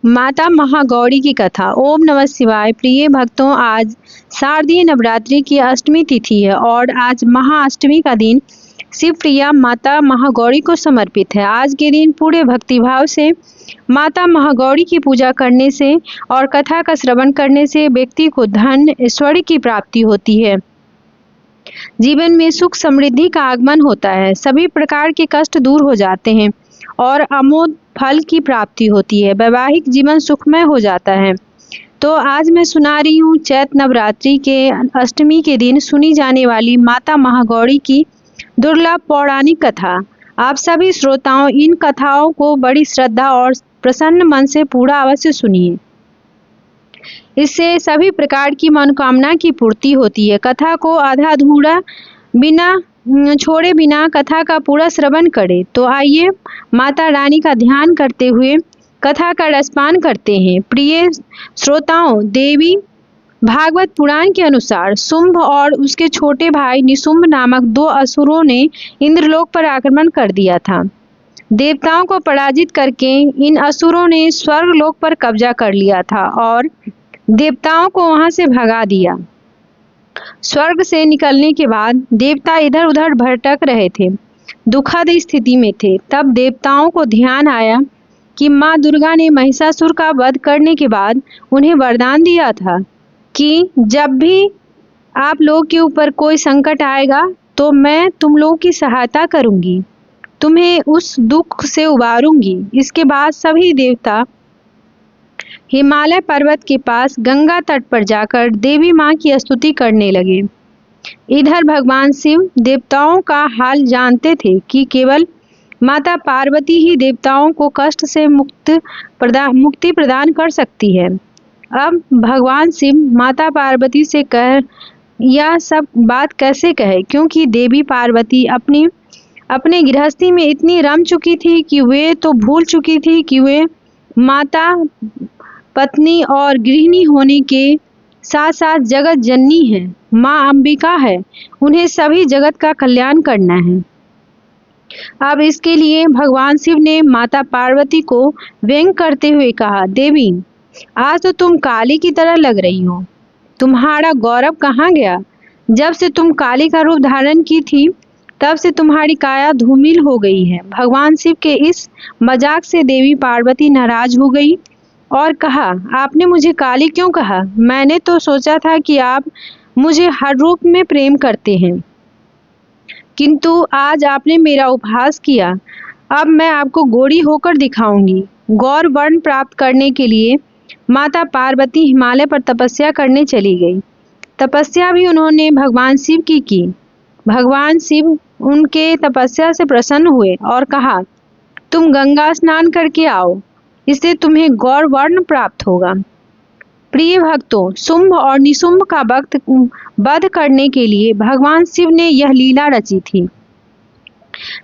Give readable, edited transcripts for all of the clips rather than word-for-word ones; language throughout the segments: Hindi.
माता महागौरी की कथा। ओम नमः शिवाय। प्रिय भक्तों, आज शारदीय नवरात्रि की अष्टमी तिथि है और आज महाअष्टमी का दिन शिव प्रिया माता महागौरी को समर्पित है। आज के दिन पूरे भक्तिभाव से माता महागौरी की पूजा करने से और कथा का श्रवण करने से व्यक्ति को धन ऐश्वर्य की प्राप्ति होती है, जीवन में सुख समृद्धि का आगमन होता है, सभी प्रकार के कष्ट दूर हो जाते हैं और अमोघ फल की प्राप्ति होती है, वैवाहिक जीवन सुखमय हो जाता है। तो आज मैं सुना रही हूँ चैत नवरात्रि के अष्टमी के दिन सुनी जाने वाली माता महागौरी की दुर्लभ पौराणिक कथा। आप सभी श्रोताओं इन कथाओं को बड़ी श्रद्धा और प्रसन्न मन से पूरा अवश्य सुनिए। इससे सभी प्रकार की मनोकामना की पूर्ति होती है। कथा को आधा अधूरा छोड़े बिना कथा का पूरा श्रवण करें। तो आइए माता रानी का ध्यान करते हुए कथा का रसपान करते हैं। प्रिय श्रोताओं, देवी भागवत पुराण के अनुसार शुंभ और उसके छोटे भाई निशुंभ नामक दो असुरों ने इंद्रलोक पर आक्रमण कर दिया था। देवताओं को पराजित करके इन असुरों ने स्वर्गलोक पर कब्जा कर लिया था और देवताओं को वहां से भगा दिया। स्वर्ग से निकलने के बाद देवता इधर उधर भटक रहे थे, दुखद स्थिति में थे। तब देवताओं को ध्यान आया कि माँ दुर्गा ने महिषासुर का वध करने के बाद उन्हें वरदान दिया था कि जब भी आप लोग के ऊपर कोई संकट आएगा तो मैं तुम लोगों की सहायता करूंगी, तुम्हें उस दुख से उबारूंगी। इसके बाद सभी देवता हिमालय पर्वत के पास गंगा तट पर जाकर देवी माँ की स्तुति करने लगे। इधर भगवान शिव देवताओं का हाल जानते थे कि केवल माता पार्वती ही देवताओं को कष्ट से मुक्ति प्रदान कर सकती है। अब भगवान शिव माता पार्वती से यह सब बात कैसे कहे, क्योंकि देवी पार्वती अपने गृहस्थी में इतनी रम चुकी थी कि वे तो भूल चुकी थी कि वे माता, पत्नी और गृहिणी होने के साथ साथ जगत जननी है, माँ अंबिका है। उन्हें सभी जगत का कल्याण करना है। अब इसके लिए भगवान शिव ने माता पार्वती को व्यंग करते हुए कहा, देवी आज तो तुम काली की तरह लग रही हो, तुम्हारा गौरव कहाँ गया? जब से तुम काली का रूप धारण की थी तब से तुम्हारी काया धूमिल हो गई है। भगवान शिव के इस मजाक से देवी पार्वती नाराज हो गई और कहा, आपने मुझे काली क्यों कहा? मैंने तो सोचा था कि आप मुझे हर रूप में प्रेम करते हैं, किंतु आज आपने मेरा उपहास किया। अब मैं आपको गोरी होकर दिखाऊंगी। गौर वर्ण प्राप्त करने के लिए माता पार्वती हिमालय पर तपस्या करने चली गई। तपस्या भी उन्होंने भगवान शिव की। भगवान शिव उनके तपस्या से प्रसन्न हुए और कहा, तुम गंगा स्नान करके आओ, इससे तुम्हें गौर वर्ण प्राप्त होगा। प्रिय भक्तों, शुंभ और निशुंभ का वध करने के लिए भगवान शिव ने यह लीला रची थी।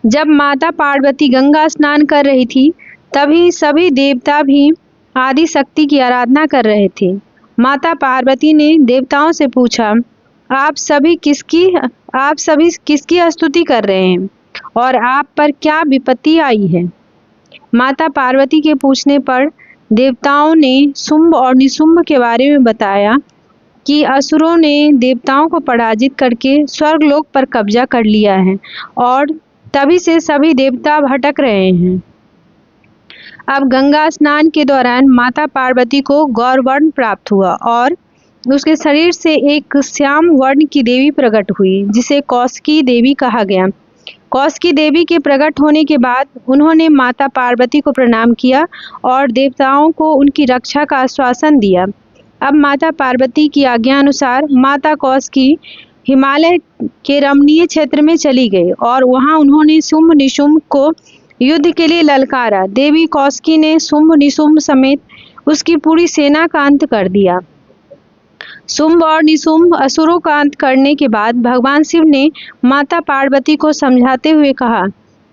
जब माता पार्वती गंगा स्नान कर रही थी तभी सभी देवता भी आदि शक्ति की आराधना कर रहे थे। माता पार्वती ने देवताओं से पूछा, आप सभी किसकी स्तुति कर रहे हैं और आप पर क्या विपत्ति आई है? माता पार्वती के पूछने पर देवताओं ने शुंभ और निशुंभ के बारे में बताया कि असुरों ने देवताओं को पराजित करके स्वर्गलोक पर कब्जा कर लिया है और तभी से सभी देवता भटक रहे हैं। अब गंगा स्नान के दौरान माता पार्वती को गौर वर्ण प्राप्त हुआ और उसके शरीर से एक श्याम वर्ण की देवी प्रकट हुई, जिसे कौशिकी देवी कहा गया। कौशिकी देवी के प्रकट होने के बाद उन्होंने माता पार्वती को प्रणाम किया और देवताओं को उनकी रक्षा का आश्वासन दिया। अब माता पार्वती की आज्ञा अनुसार माता कौशिकी हिमालय के रमणीय क्षेत्र में चली गई और वहां उन्होंने शुंभ निशुंभ को युद्ध के लिए ललकारा। देवी कौशिकी ने शुंभ निशुंभ समेत उसकी पूरी सेना का अंत कर दिया। शुंभ और निशुंभ असुरों का अंत करने के बाद भगवान शिव ने माता पार्वती को समझाते हुए कहा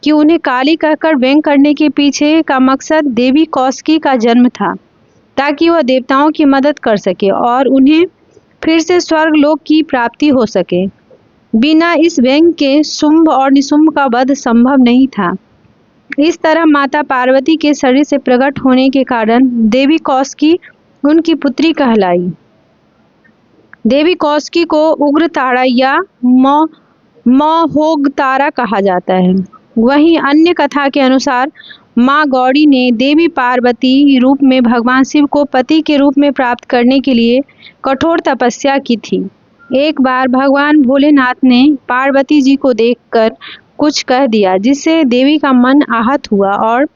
कि उन्हें काली कहकर व्यंग करने के पीछे का मकसद देवी कौशिकी का जन्म था, ताकि वह देवताओं की मदद कर सके और उन्हें फिर से स्वर्गलोक की प्राप्ति हो सके। बिना इस व्यंग के शुंभ और निशुंभ का वध संभव नहीं था। इस तरह माता पार्वती के शरीर से प्रकट होने के कारण देवी कौशिकी उनकी पुत्री कहलाई। देवी कौशिकी को उग्रतारा या महोग्रतारा कहा जाता है। वहीं अन्य कथा के अनुसार माँ गौरी ने देवी पार्वती रूप में भगवान शिव को पति के रूप में प्राप्त करने के लिए कठोर तपस्या की थी। एक बार भगवान भोलेनाथ ने पार्वती जी को देखकर कुछ कह दिया, जिससे देवी का मन आहत हुआ और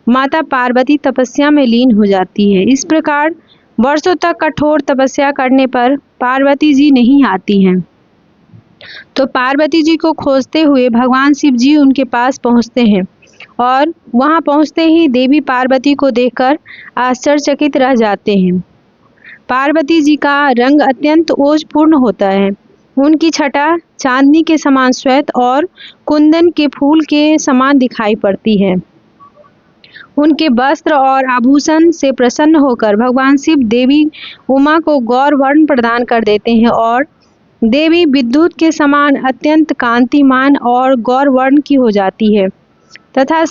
माता पार्वती तपस्या में लीन हो जाती है। इस प्रकार वर्षों तक कठोर तपस्या करने पर पार्वती जी नहीं आती हैं। तो पार्वती जी को खोजते हुए भगवान शिव जी उनके पास पहुंचते हैं और वहां पहुंचते ही देवी पार्वती को देखकर आश्चर्यचकित रह जाते हैं। पार्वती जी का रंग अत्यंत ओजपूर्ण होता है। उनकी छटा चांदनी के समान श्वेत और कुंदन के फूल के समान दिखाई पड़ती है। उनके वस्त्र और आभूषण से प्रसन्न होकर भगवान शिव देवी उमा को गौर वर्ण प्रदान कर देते हैं और देवी विद्युत के समान अत्यंत कांतिमान और गौर वर्ण की हो जाती है तथा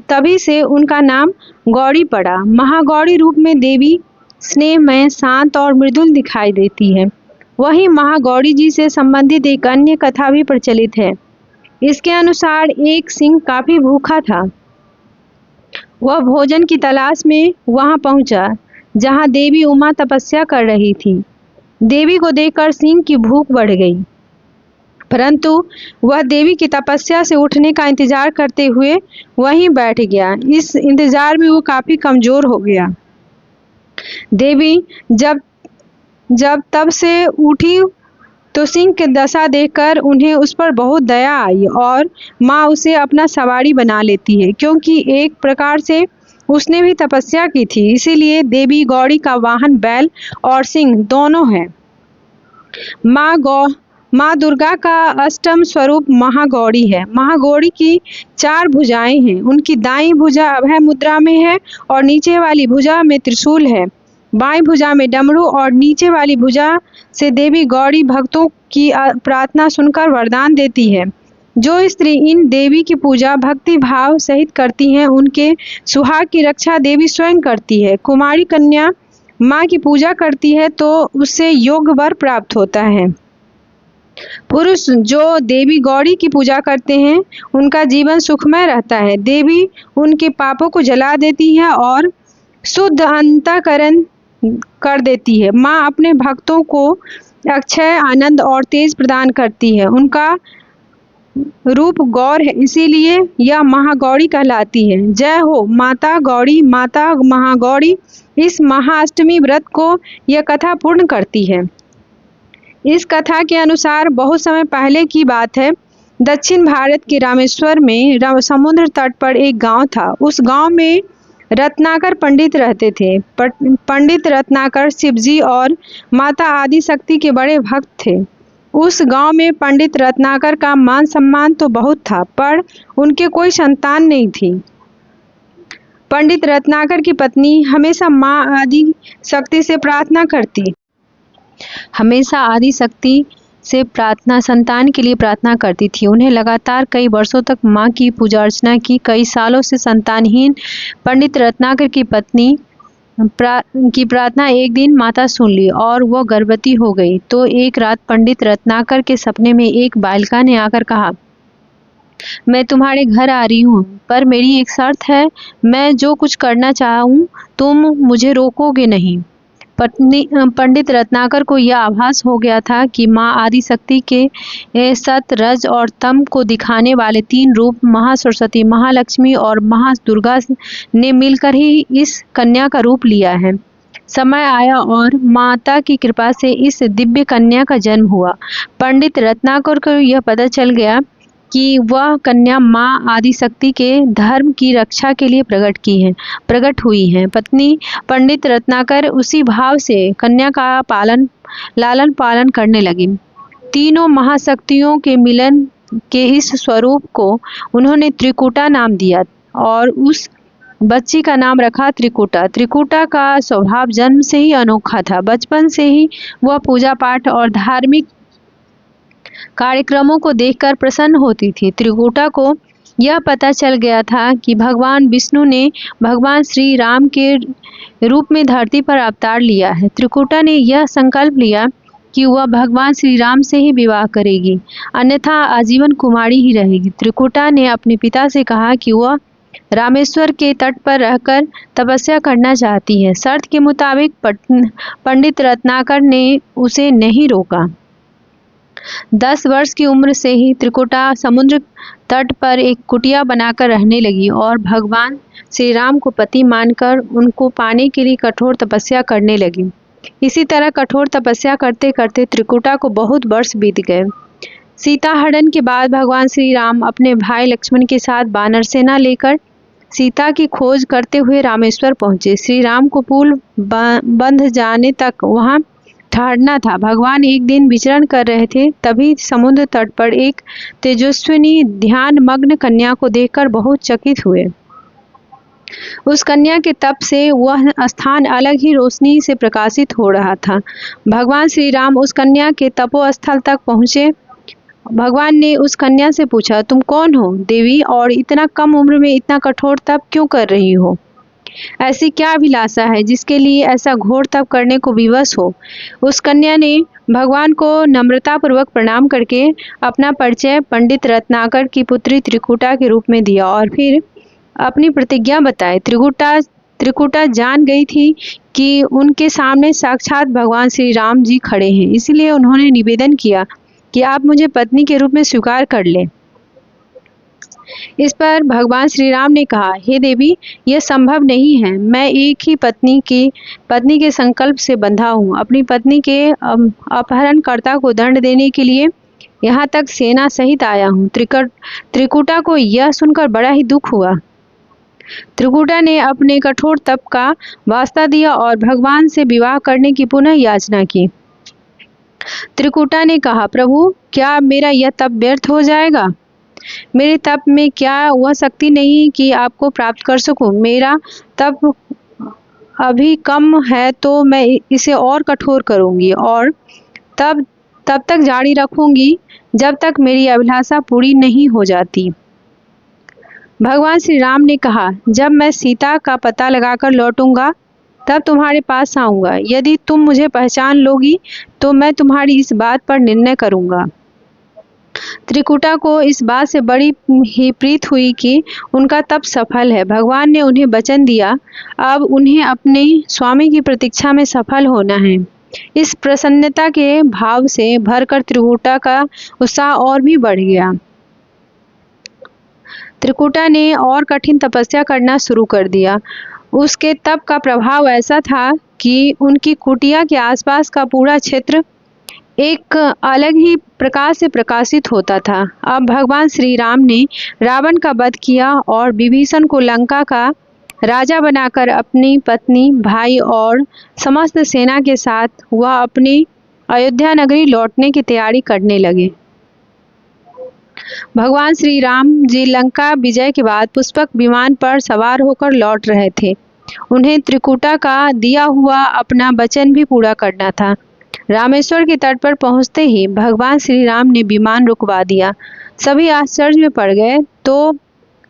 तभी से उनका नाम गौरी पड़ा। महागौरी रूप में देवी स्नेहमय, शांत और मृदुल दिखाई देती है। वहीं महागौरी जी से संबंधित एक अन्य कथा भी प्रचलित है। इसके अनुसार एक सिंह काफी भूखा था। वह भोजन की तलाश में वहां पहुंचा जहां देवी उमा तपस्या कर रही थी। देवी को देखकर सिंह की भूख बढ़ गई, परंतु वह देवी की तपस्या से उठने का इंतजार करते हुए वहीं बैठ गया। इस इंतजार में वो काफी कमजोर हो गया। देवी जब तब से उठी तो सिंह की दशा देखकर उन्हें उस पर बहुत दया आई और माँ उसे अपना सवारी बना लेती है, क्योंकि एक प्रकार से उसने भी तपस्या की थी। इसीलिए देवी गौरी का वाहन बैल और सिंह दोनों है। माँ दुर्गा का अष्टम स्वरूप महागौरी है। महागौरी की 4 भुजाएं हैं। उनकी दाईं भुजा अभय मुद्रा में है और नीचे वाली भुजा में त्रिशूल है। बाईं भुजा में डमरू और नीचे वाली भुजा से देवी गौरी भक्तों की प्रार्थना सुनकर वरदान देती है। जो स्त्री इन देवी की पूजा भक्ति भाव सहित करती हैं, उनके सुहाग की रक्षा देवी स्वयं करती है। कुमारी कन्या माँ की पूजा करती है तो उससे योग वर प्राप्त होता है। पुरुष जो देवी गौरी की पूजा करते हैं, उनका जीवन सुखमय रहता है। देवी उनके पापों को जला देती है और शुद्ध अंतःकरण कर देती है। माँ अपने भक्तों को अक्षय आनंद और तेज प्रदान करती है। उनका रूप गौर है, इसीलिए यह महागौरी कहलाती है। जय हो माता गौरी, माता महागौरी। इस महाअष्टमी व्रत को यह कथा पूर्ण करती है। इस कथा के अनुसार बहुत समय पहले की बात है। दक्षिण भारत के रामेश्वर में समुद्र तट पर एक गांव था। उस गांव में रत्नाकर पंडित रहते थे। पंडित रत्नाकर शिवजी और माता आदि शक्ति के बड़े भक्त थे। उस गांव में पंडित रत्नाकर का मान सम्मान तो बहुत था, पर उनके कोई संतान नहीं थी। पंडित रत्नाकर की पत्नी हमेशा माँ आदि शक्ति से प्रार्थना करती। संतान के लिए प्रार्थना करती थी। उन्हें लगातार कई वर्षों तक माँ की पूजा अर्चना की। कई सालों से संतानहीन पंडित रत्नाकर की पत्नी की प्रार्थना एक दिन माता सुन ली और वह गर्भवती हो गई। तो एक रात पंडित रत्नाकर के सपने में एक बालिका ने आकर कहा, मैं तुम्हारे घर आ रही हूँ, पर मेरी एक शर्त है। मैं जो कुछ करना चाहूँ तुम मुझे रोकोगे नहीं। पंडित रत्नाकर को यह आभास हो गया था कि माँ आदि शक्ति के सत, रज और तम को दिखाने वाले 3 रूप महासरस्वती, महालक्ष्मी और महादुर्गा ने मिलकर ही इस कन्या का रूप लिया है। समय आया और माता की कृपा से इस दिव्य कन्या का जन्म हुआ। पंडित रत्नाकर को यह पता चल गया कि वह कन्या माँ आदि शक्ति के धर्म की रक्षा के लिए प्रकट हुई है। पत्नी पंडित रत्नाकर उसी भाव से कन्या का लालन पालन करने लगी। तीनों महाशक्तियों के मिलन के इस स्वरूप को उन्होंने त्रिकुटा नाम दिया और उस बच्ची का नाम रखा त्रिकुटा। त्रिकुटा का स्वभाव जन्म से ही अनोखा था। बचपन से ही वह पूजा पाठ और धार्मिक कार्यक्रमों को देखकर प्रसन्न होती थी। त्रिकुटा को यह पता चल गया था कि भगवान विष्णु ने भगवान श्री राम के रूप में धरती पर अवतार लिया है। त्रिकुटा ने यह संकल्प लिया कि वह भगवान श्री राम से ही विवाह करेगी, अन्यथा आजीवन कुमारी ही रहेगी। त्रिकुटा ने अपने पिता से कहा कि वह रामेश्वर के तट पर रहकर तपस्या करना चाहती है। शर्त के मुताबिक पंडित रत्नाकर ने उसे नहीं रोका। 10 वर्ष की उम्र से ही त्रिकुटा समुद्र तट पर एक कुटिया बनाकर रहने लगी और भगवान श्री राम को पति मानकर उनको पाने के लिए कठोर तपस्या करने लगी। इसी तरह कठोर तपस्या करते करते त्रिकुटा को बहुत वर्ष बीत गए। सीता हरण के बाद भगवान श्री राम अपने भाई लक्ष्मण के साथ वानर सेना लेकर सीता की खोज करते हुए रामेश्वर पहुंचे। श्री राम को पुल बंध जाने तक वहां ठहरना था। भगवान एक दिन विचरण कर रहे थे, तभी समुद्र तट पर एक तेजस्विनी ध्यान मग्न कन्या को देखकर बहुत चकित हुए। उस कन्या के तप से वह स्थान अलग ही रोशनी से प्रकाशित हो रहा था। भगवान श्री राम उस कन्या के तपोस्थल तक पहुंचे। भगवान ने उस कन्या से पूछा, तुम कौन हो देवी, और इतना कम उम्र में इतना कठोर तप क्यों कर रही हो? ऐसी क्या अभिलाषा है जिसके लिए ऐसा घोर तप करने को विवश हो? उस कन्या ने भगवान को नम्रतापूर्वक प्रणाम करके अपना परिचय पंडित रत्नाकर की पुत्री त्रिकुटा के रूप में दिया और फिर अपनी प्रतिज्ञा बताई। त्रिकुटा जान गई थी कि उनके सामने साक्षात भगवान श्री राम जी खड़े हैं, इसलिए उन्होंने निवेदन किया कि आप मुझे पत्नी के रूप में स्वीकार कर लें। इस पर भगवान श्री राम ने कहा, हे देवी, यह संभव नहीं है। मैं एक ही पत्नी के संकल्प से बंधा हूँ। अपनी पत्नी के अपहरणकर्ता को दंड देने के लिए यहाँ तक सेना सहित आया हूँ। त्रिकुटा को यह सुनकर बड़ा ही दुख हुआ। त्रिकुटा ने अपने कठोर तप का वास्ता दिया और भगवान से विवाह करने की पुनः याचना की। त्रिकुटा ने कहा, प्रभु, क्या मेरा यह तप व्यर्थ हो जाएगा? मेरे तप में क्या वह शक्ति नहीं कि आपको प्राप्त कर सकूं? मेरा तप अभी कम है तो मैं इसे और कठोर करूंगी और तब तक जारी रखूंगी जब तक मेरी अभिलाषा पूरी नहीं हो जाती। भगवान श्री राम ने कहा, जब मैं सीता का पता लगाकर लौटूंगा तब तुम्हारे पास आऊंगा। यदि तुम मुझे पहचान लोगी तो मैं तुम्हारी इस बात पर निर्णय करूंगा। त्रिकुटा को इस बात से बड़ी ही प्रीत हुई कि उनका तप सफल है। भगवान ने उन्हें वचन दिया, अब उन्हें अपने स्वामी की प्रतीक्षा में सफल होना है। इस प्रसन्नता के भाव से भरकर त्रिकुटा का उत्साह और भी बढ़ गया। त्रिकुटा ने और कठिन तपस्या करना शुरू कर दिया। उसके तप का प्रभाव ऐसा था कि उनकी कुटिया के आसपास का पूरा क्षेत्र एक अलग ही प्रकाश से प्रकाशित होता था। अब भगवान श्री राम ने रावण का वध किया और विभीषण को लंका का राजा बनाकर अपनी पत्नी, भाई और समस्त सेना के साथ वह अपनी अयोध्या नगरी लौटने की तैयारी करने लगे। भगवान श्री राम जी लंका विजय के बाद पुष्पक विमान पर सवार होकर लौट रहे थे। उन्हें त्रिकुटा का दिया हुआ अपना वचन भी पूरा करना था। रामेश्वर के तट पर पहुंचते ही भगवान श्री राम ने विमान रुकवा दिया। सभी आश्चर्य में पड़ गए तो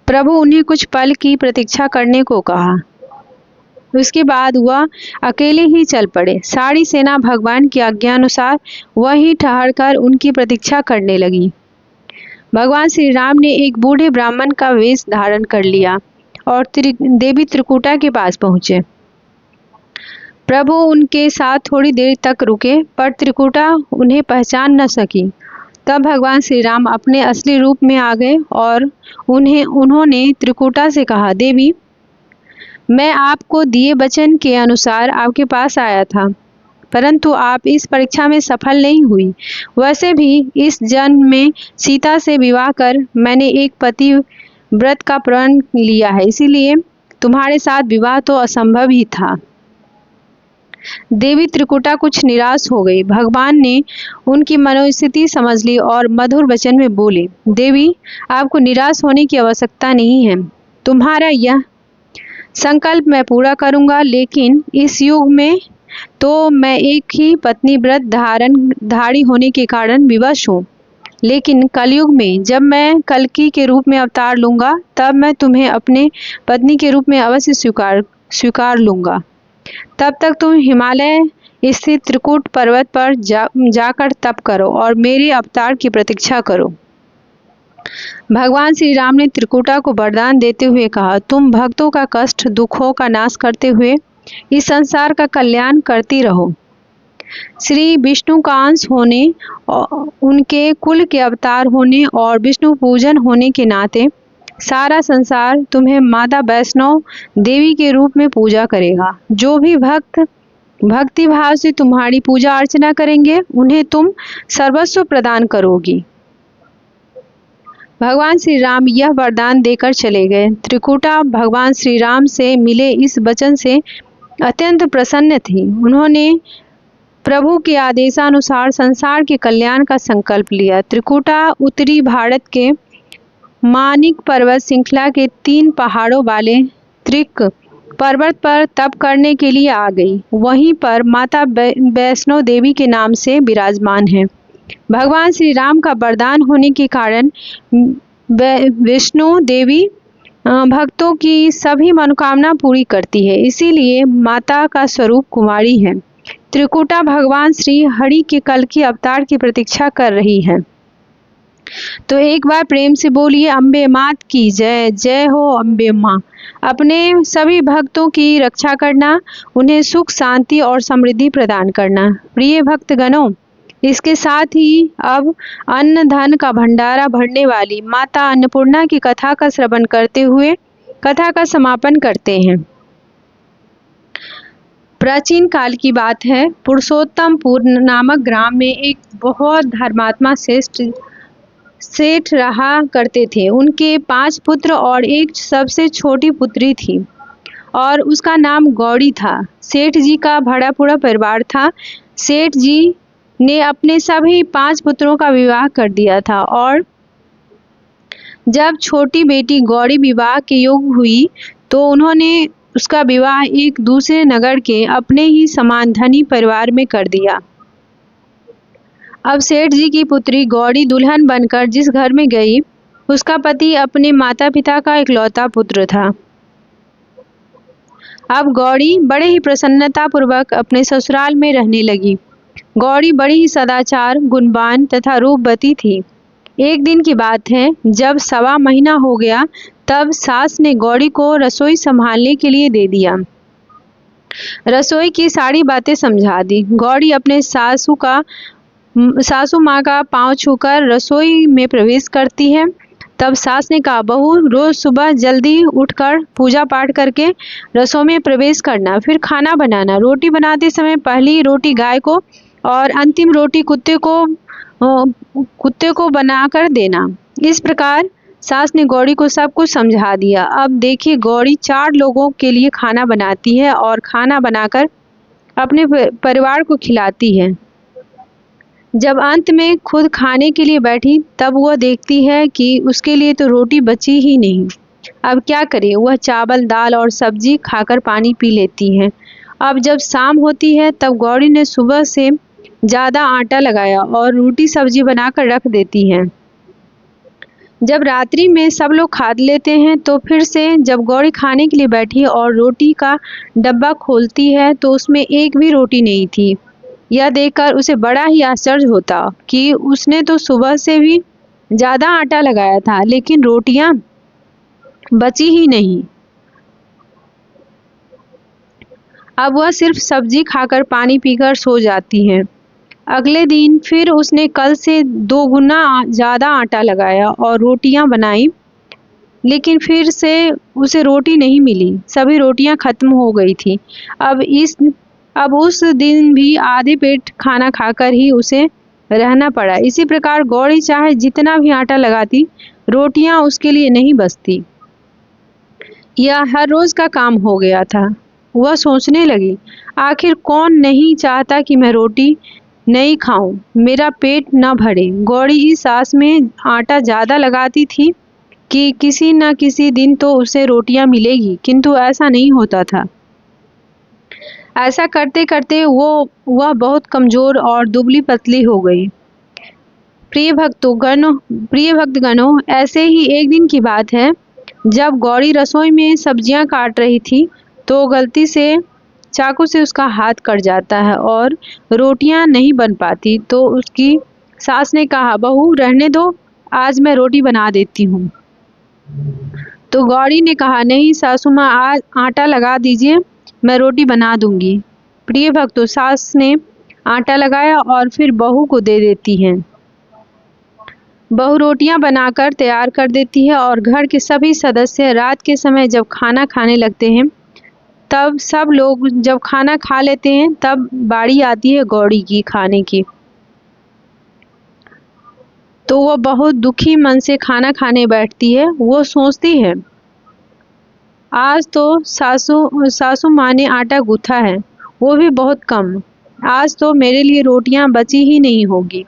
प्रभु उन्हें कुछ पल की प्रतीक्षा करने को कहा। उसके बाद वह अकेले ही चल पड़े। सारी सेना भगवान की आज्ञानुसार वहीं ठहरकर उनकी प्रतीक्षा करने लगी। भगवान श्री राम ने एक बूढ़े ब्राह्मण का वेश धारण कर लिया और देवी त्रिकुटा के पास पहुंचे। प्रभु उनके साथ थोड़ी देर तक रुके, पर त्रिकुटा उन्हें पहचान न सकी। तब भगवान श्री राम अपने असली रूप में आ गए और उन्होंने त्रिकुटा से कहा, देवी, मैं आपको दिए वचन के अनुसार आपके पास आया था, परंतु आप इस परीक्षा में सफल नहीं हुई। वैसे भी इस जन्म में सीता से विवाह कर मैंने एक पति व्रत का प्रण लिया है, इसीलिए तुम्हारे साथ विवाह तो असंभव ही था। देवी त्रिकुटा कुछ निराश हो गई। भगवान ने उनकी मनोस्थिति समझ ली और मधुर वचन में बोले, देवी, आपको निराश होने की आवश्यकता नहीं है। तुम्हारा यह संकल्प मैं पूरा करूंगा, लेकिन इस युग में तो मैं एक ही पत्नी व्रत धारी होने के कारण विवश हूँ। लेकिन कलयुग में जब मैं कल्कि के रूप में अवतार लूँगा, तब मैं तुम्हें अपने पत्नी के रूप में अवश्य स्वीकार लूँगा। तब तक तुम हिमालय स्थित त्रिकूट पर्वत पर जाकर तप करो और मेरे अवतार की प्रतीक्षा करो। भगवान श्री राम ने त्रिकुटा को वरदान देते हुए कहा, तुम भक्तों का कष्ट, दुखों का नाश करते हुए इस संसार का कल्याण करती रहो। श्री विष्णु का अंश होने, उनके कुल के अवतार होने और विष्णु पूजन होने के नाते सारा संसार तुम्हें माता वैष्णो देवी के रूप में पूजा करेगा। जो भी भक्त भक्ति भाव से तुम्हारी पूजा अर्चना करेंगे, उन्हें तुम सर्वस्व प्रदान करोगी। भगवान श्री राम यह वरदान देकर चले गए। त्रिकुटा भगवान श्री राम से मिले इस वचन से अत्यंत प्रसन्न थी। उन्होंने प्रभु के आदेशानुसार संसार के कल्याण का संकल्प लिया। त्रिकुटा उत्तरी भारत के मानिक पर्वत श्रृंखला के 3 पहाड़ों वाले त्रिक पर्वत पर तप करने के लिए आ गई। वहीं पर माता वैष्णो देवी के नाम से विराजमान है। भगवान श्री राम का वरदान होने के कारण वैष्णो देवी भक्तों की सभी मनोकामना पूरी करती है, इसीलिए माता का स्वरूप कुमारी है। त्रिकुटा भगवान श्री हरि के कल्कि अवतार की प्रतीक्षा कर रही है। तो एक बार प्रेम से बोलिए, अम्बे मात की जय। जय हो अम्बे माँ। अपने सभी भक्तों की रक्षा करना, उन्हें सुख, शांति और समृद्धि प्रदान करना। प्रिय भक्तगणों, इसके साथ ही अब अन्न धन का भंडारा भरने वाली माता अन्नपूर्णा की कथा का श्रवण करते हुए कथा का समापन करते हैं। प्राचीन काल की बात है। पुरुषोत्तमपुर नामक ग्राम में एक बहुत धर्मात्मा सेठ रहा करते थे। उनके 5 पुत्र और एक सबसे छोटी पुत्री थी और उसका नाम गौड़ी था। सेठ जी का भरा पूरा परिवार था। सेठ जी ने अपने सभी 5 पुत्रों का विवाह कर दिया था और जब छोटी बेटी गौड़ी विवाह के योग्य हुई तो उन्होंने उसका विवाह एक दूसरे नगर के अपने ही समान धनी परिवार में कर दिया। अब सेठ जी की पुत्री गौड़ी दुल्हन बनकर जिस घर में गई, उसका पति अपने माता पिता का इकलौता पुत्र था। अब गौड़ी बड़े ही प्रसन्नता पूर्वक अपने ससुराल में रहने लगी। गौड़ी बड़ी ही सदाचार, गुणवान तथा रूपवती थी। एक दिन की बात है, जब 1.25 महीना हो गया, तब सास ने गौड़ी को रसोई संभालने के लिए दे दिया। रसोई की सारी बातें समझा दी। गौड़ी अपने सासू माँ का पांव छूकर रसोई में प्रवेश करती है। तब सास ने कहा, बहू, रोज सुबह जल्दी उठकर पूजा पाठ करके रसोई में प्रवेश करना, फिर खाना बनाना। रोटी बनाते समय पहली रोटी गाय को और अंतिम रोटी कुत्ते को बनाकर देना। इस प्रकार सास ने गौड़ी को सब कुछ समझा दिया। अब देखिए, गौड़ी 4 लोगों के लिए खाना बनाती है और खाना बनाकर अपने परिवार को खिलाती है। जब अंत में खुद खाने के लिए बैठी, तब वह देखती है कि उसके लिए तो रोटी बची ही नहीं। अब क्या करे, वह चावल, दाल और सब्जी खाकर पानी पी लेती है। अब जब शाम होती है, तब गौड़ी ने सुबह से ज़्यादा आटा लगाया और रोटी सब्जी बनाकर रख देती है। जब रात्रि में सब लोग खा लेते हैं, तो फिर से जब गौड़ी खाने के लिए बैठी और रोटी का डब्बा खोलती है, तो उसमें एक भी रोटी नहीं थी। यह देखकर उसे बड़ा ही आश्चर्य होता कि उसने तो सुबह से भी ज़्यादा आटा लगाया था, लेकिन रोटियां बची ही नहीं। अब वह सिर्फ सब्जी खाकर पानी पीकर सो जाती है। अगले दिन फिर उसने कल से 2 गुना ज़्यादा आटा लगाया और रोटियां बनाई, लेकिन फिर से उसे रोटी नहीं मिली। सभी रोटियां खत्म हो गई थी। अब उस दिन भी आधे पेट खाना खाकर ही उसे रहना पड़ा। इसी प्रकार गौड़ी चाहे जितना भी आटा लगाती, रोटियां उसके लिए नहीं बचती। यह हर रोज का काम हो गया था। वह सोचने लगी, आखिर कौन नहीं चाहता कि मैं रोटी नहीं खाऊं, मेरा पेट न भरे। गौड़ी इस आस में आटा ज़्यादा लगाती थी कि किसी न किसी दिन तो उसे रोटियां मिलेगी, किंतु ऐसा नहीं होता था। ऐसा करते करते वह बहुत कमज़ोर और दुबली पतली हो गई। प्रिय भक्तगणों, ऐसे ही एक दिन की बात है, जब गौरी रसोई में सब्जियां काट रही थी तो गलती से चाकू से उसका हाथ कट जाता है और रोटियां नहीं बन पाती। तो उसकी सास ने कहा, बहू रहने दो, आज मैं रोटी बना देती हूँ। तो गौरी ने कहा, नहीं सासू माँ, आज आटा लगा दीजिए, मैं रोटी बना दूंगी। प्रिय भक्तों, सास ने आटा लगाया और फिर बहू को दे देती है। बहू रोटियां बनाकर तैयार कर देती है और घर के सभी सदस्य रात के समय जब खाना खाने लगते हैं, तब सब लोग जब खाना खा लेते हैं, तब बारी आती है गौरी की खाने की। तो वो बहुत दुखी मन से खाना खाने बैठती है। वो सोचती है, आज तो सासू माँ ने आटा गूथा है, वो भी बहुत कम। आज तो मेरे लिए रोटियां बची ही नहीं होगी।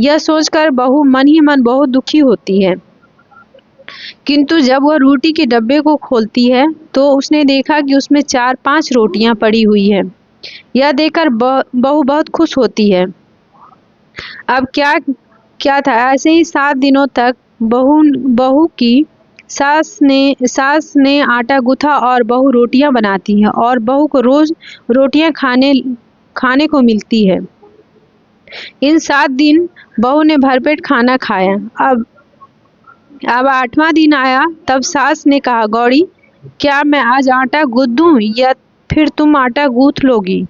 यह सोचकर बहू मन ही मन बहुत दुखी होती है। किंतु जब वह रोटी के डब्बे को खोलती है तो उसने देखा कि उसमें 4-5 रोटियां पड़ी हुई है। यह देखकर बहू बहुत खुश होती है। अब क्या था, ऐसे ही 7 दिनों तक बहू की सास ने आटा गूथा और बहू रोटियां बनाती है और बहू को रोज रोटियां खाने को मिलती है। इन 7 दिन बहू ने भरपेट खाना खाया। अब 8वां दिन आया, तब सास ने कहा, गौरी क्या मैं आज आटा गूंथ दूं या फिर तुम आटा गूंथ लोगी?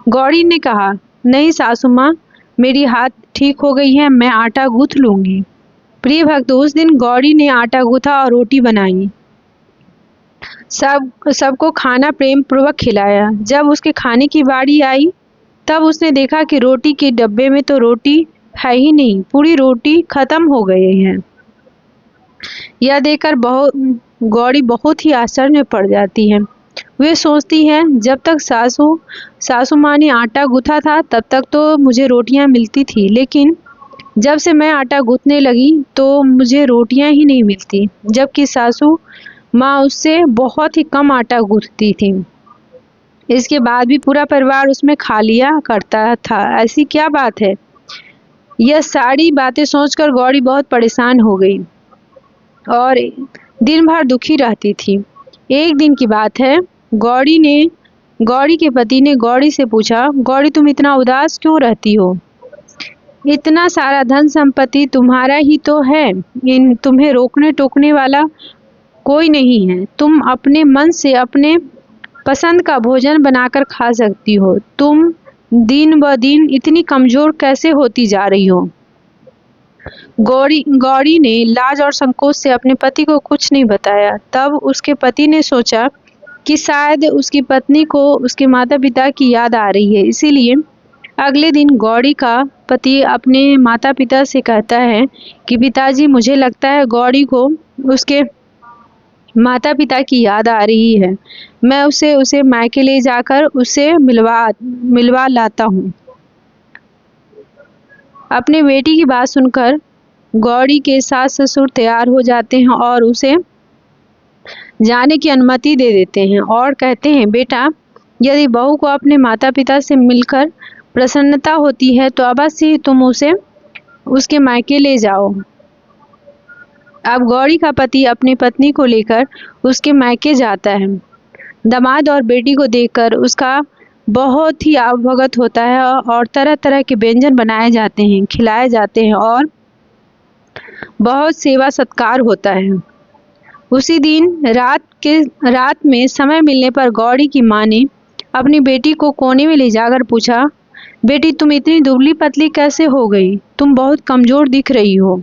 गौरी ने कहा, नहीं सासू माँ, मेरी हाथ ठीक हो गई है, मैं आटा गूंथ लूंगी। प्रिय भक्त, उस दिन गौरी ने आटा गूंथा और रोटी बनाई। सबको खाना प्रेम पूर्वक खिलाया। जब उसके खाने की बारी आई, तब उसने देखा कि रोटी के डब्बे में तो रोटी है ही नहीं, पूरी रोटी खत्म हो गई है। यह देखकर गौरी बहुत ही आश्चर्य में पड़ जाती है। वे सोचती है, जब तक सासू माँ ने आटा गूथा था तब तक तो मुझे रोटियां मिलती थी, लेकिन जब से मैं आटा गूंथने लगी तो मुझे रोटियां ही नहीं मिलती, जबकि सासू माँ उससे बहुत ही कम आटा गूंथती थी। इसके बाद भी पूरा परिवार उसमें खा लिया करता था। ऐसी क्या बात है? यह सारी बातें सोचकर गौरी बहुत परेशान हो गई और दिन भर दुखी रहती थी। एक दिन की बात है, गौरी के पति ने गौरी से पूछा, गौरी तुम इतना उदास क्यों रहती हो? इतना सारा धन संपत्ति तुम्हारा ही तो है, तुम्हें रोकने टोकने वाला कोई नहीं है। तुम अपने मन से अपने पसंद का भोजन बनाकर खा सकती हो। तुम दिन ब दिन इतनी कमजोर कैसे होती जा रही हो? गौरी ने लाज और संकोच से अपने पति को कुछ नहीं बताया। तब उसके पति ने सोचा कि शायद उसकी पत्नी को उसके माता पिता की याद आ रही है, इसीलिए अगले दिन गौरी का पति अपने माता पिता से कहता है कि पिताजी, मुझे लगता है गौरी को उसके माता पिता की याद आ रही है, मैं उसे मायके ले जाकर उसे मिलवा लाता हूँ। अपने बेटी की बात सुनकर गौरी के सास ससुर तैयार हो जाते हैं और उसे जाने की अनुमति दे देते हैं और कहते हैं, बेटा, यदि बहू को अपने माता पिता से मिलकर प्रसन्नता होती है तो अवश्य ही तुम उसे उसके मायके ले जाओ। अब गौरी का पति अपनी पत्नी को लेकर उसके मायके जाता है। दामाद और बेटी को देखकर उसका बहुत ही अवगत होता है और तरह तरह के व्यंजन बनाए जाते हैं, खिलाए जाते हैं और बहुत सेवा सत्कार होता है। उसी दिन रात में समय मिलने पर गौरी की माँ ने अपनी बेटी को कोने में ले जाकर पूछा, बेटी तुम इतनी दुबली पतली कैसे हो गई? तुम बहुत कमजोर दिख रही हो।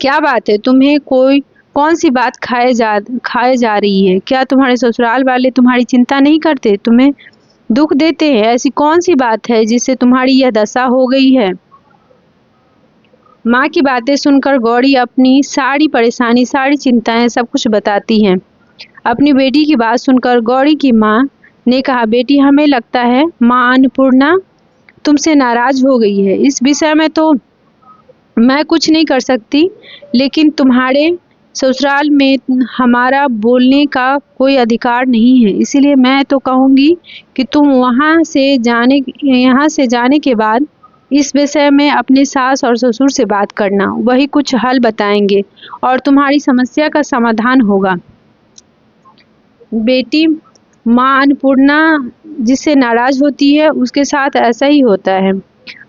क्या बात है, तुम्हें कौन सी बात खाए जा रही है? क्या तुम्हारे ससुराल वाले तुम्हारी चिंता नहीं करते, तुम्हें दुख देते हैं? ऐसी कौन सी बात है जिससे तुम्हारी यह दशा हो गई है? माँ की बातें सुनकर गौरी अपनी सारी परेशानी, सारी चिंताएं सब कुछ बताती हैं। अपनी बेटी की बात सुनकर गौरी की माँ ने कहा, बेटी, हमें लगता है माँ अन्नपूर्णा तुमसे नाराज हो गई है। इस विषय में तो मैं कुछ नहीं कर सकती, लेकिन तुम्हारे ससुराल में हमारा बोलने का कोई अधिकार नहीं है, इसीलिए मैं तो कहूँगी कि तुम यहाँ से जाने के बाद इस विषय में अपने सास और ससुर से बात करना, वही कुछ हल बताएंगे और तुम्हारी समस्या का समाधान होगा। बेटी, माँ अन्नपूर्णा जिससे नाराज होती है उसके साथ ऐसा ही होता है।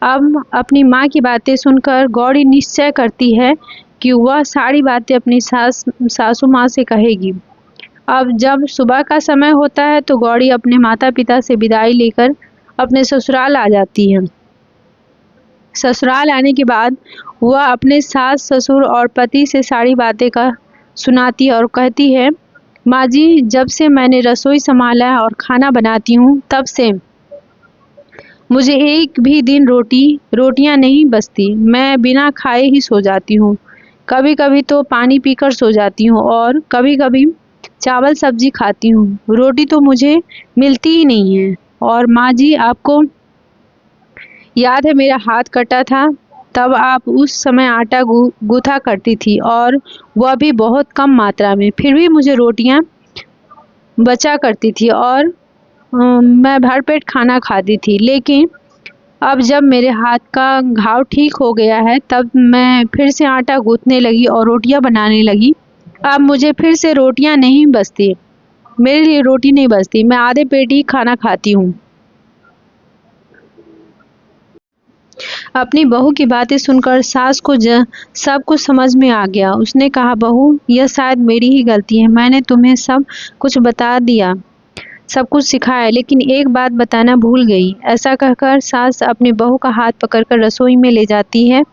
अब अपनी माँ की बातें सुनकर गौरी निश्चय करती है कि वह सारी बातें अपनी सासू माँ से कहेगी। अब जब सुबह का समय होता है तो गौरी अपने माता पिता से विदाई लेकर अपने ससुराल आ जाती है। ससुराल आने के बाद वह अपने सास ससुर और पति से सारी बातें सुनाती है और कहती है, माँ जी, जब से मैंने रसोई संभाला है और खाना बनाती हूँ तब से मुझे एक भी दिन रोटियां नहीं बचती। मैं बिना खाए ही सो जाती हूँ। कभी कभी तो पानी पीकर सो जाती हूँ और कभी कभी चावल सब्जी खाती हूँ। रोटी तो मुझे मिलती ही नहीं है। और माँ जी, आपको याद है मेरा हाथ कटा था, तब आप उस समय आटा गूथा करती थी और वह भी बहुत कम मात्रा में, फिर भी मुझे रोटियां बचा करती थी और मैं भरपेट खाना खाती थी। लेकिन अब जब मेरे हाथ का घाव ठीक हो गया है तब मैं फिर से आटा गूंथने लगी और रोटियां बनाने लगी। अब मुझे फिर से रोटियां नहीं बचती, मेरे लिए रोटी नहीं बचती, मैं आधे पेट ही खाना खाती हूँ। अपनी बहू की बातें सुनकर सास को सब कुछ समझ में आ गया। उसने कहा, बहू, यह शायद मेरी ही गलती है। मैंने तुम्हें सब कुछ बता दिया, सब कुछ सिखाया, लेकिन एक बात बताना भूल गई। ऐसा कहकर सास अपनी बहू का हाथ पकड़कर रसोई में ले जाती है।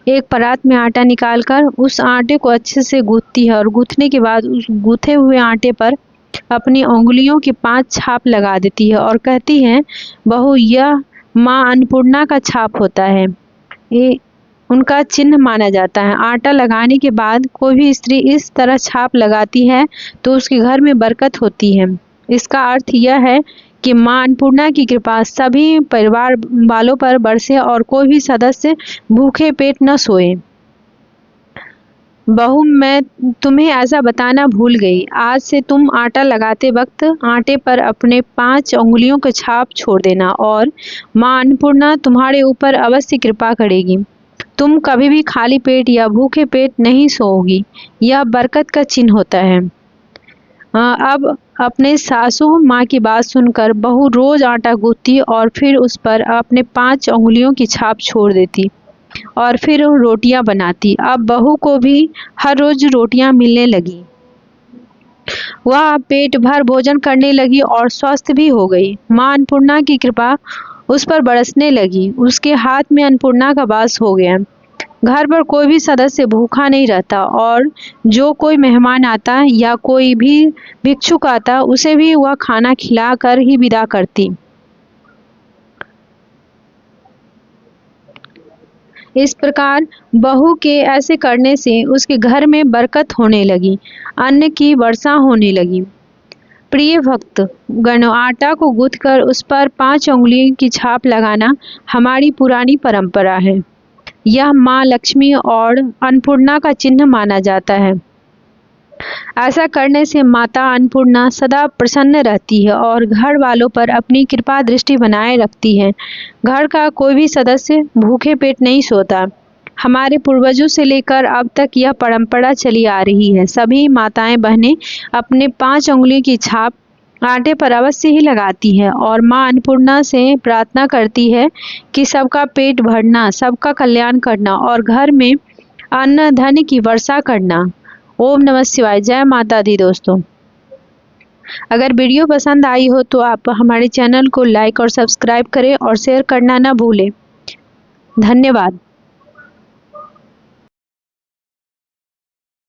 एक परात में आटा निकालकर उस आटे को अच्छे से गूंथती है और गूंथने के बाद उस गूंथे हुए आटे पर अपनी उंगलियों की 5 छाप लगा देती है और कहती है, बहू, यह माँ अन्नपूर्णा का छाप होता है, ये उनका चिन्ह माना जाता है। आटा लगाने के बाद कोई भी स्त्री इस तरह छाप लगाती है तो उसके घर में बरकत होती है। इसका अर्थ यह है कि माँ अन्नपूर्णा की कृपा सभी परिवार वालों पर बरसे और कोई भी सदस्य भूखे पेट न सोए। बहू, मैं तुम्हें ऐसा बताना भूल गई। आज से तुम आटा लगाते वक्त आटे पर अपने 5 उंगलियों के छाप छोड़ देना और माँ अन्नपूर्णा तुम्हारे ऊपर अवश्य कृपा करेगी। तुम कभी भी खाली पेट या भूखे पेट नहीं सोओगी। यह बरकत का चिन्ह होता है। अब अपने सासू माँ की बात सुनकर बहू रोज आटा गूंथती और फिर उस पर अपने 5 उंगलियों की छाप छोड़ देती और फिर रोटियां बनाती। अब बहू को भी हर रोज रोटियां मिलने लगी। वह पेट भर भोजन करने लगी और स्वस्थ भी हो गई। माँ अन्नपूर्णा की कृपा उस पर बरसने लगी। उसके हाथ में अन्नपूर्णा का वास हो गया। घर पर कोई भी सदस्य भूखा नहीं रहता और जो कोई मेहमान आता या कोई भी भिक्षुक आता उसे भी वह खाना खिलाकर ही विदा करती। इस प्रकार बहू के ऐसे करने से उसके घर में बरकत होने लगी, अन्न की वर्षा होने लगी। प्रिय भक्त गणों, आटा को गूंथकर उस पर 5 उंगलियों की छाप लगाना हमारी पुरानी परंपरा है। यह माँ लक्ष्मी और अन्नपूर्णा का चिन्ह माना जाता है। ऐसा करने से माता अन्नपूर्णा सदा प्रसन्न रहती है और घर वालों पर अपनी कृपा दृष्टि बनाए रखती है। घर का कोई भी सदस्य भूखे पेट नहीं सोता। हमारे पूर्वजों से लेकर अब तक यह परंपरा चली आ रही है। सभी माताएं बहनें अपने 5 उंगली की छाप आटे पर अवश्य ही लगाती है और माँ अन्नपूर्णा से प्रार्थना करती है कि सबका पेट भरना, सबका कल्याण करना और घर में अन्न धन की वर्षा करना। ओम नमः शिवाय। जय माता दी। दोस्तों, अगर वीडियो पसंद आई हो तो आप हमारे चैनल को लाइक और सब्सक्राइब करें और शेयर करना ना भूलें। धन्यवाद।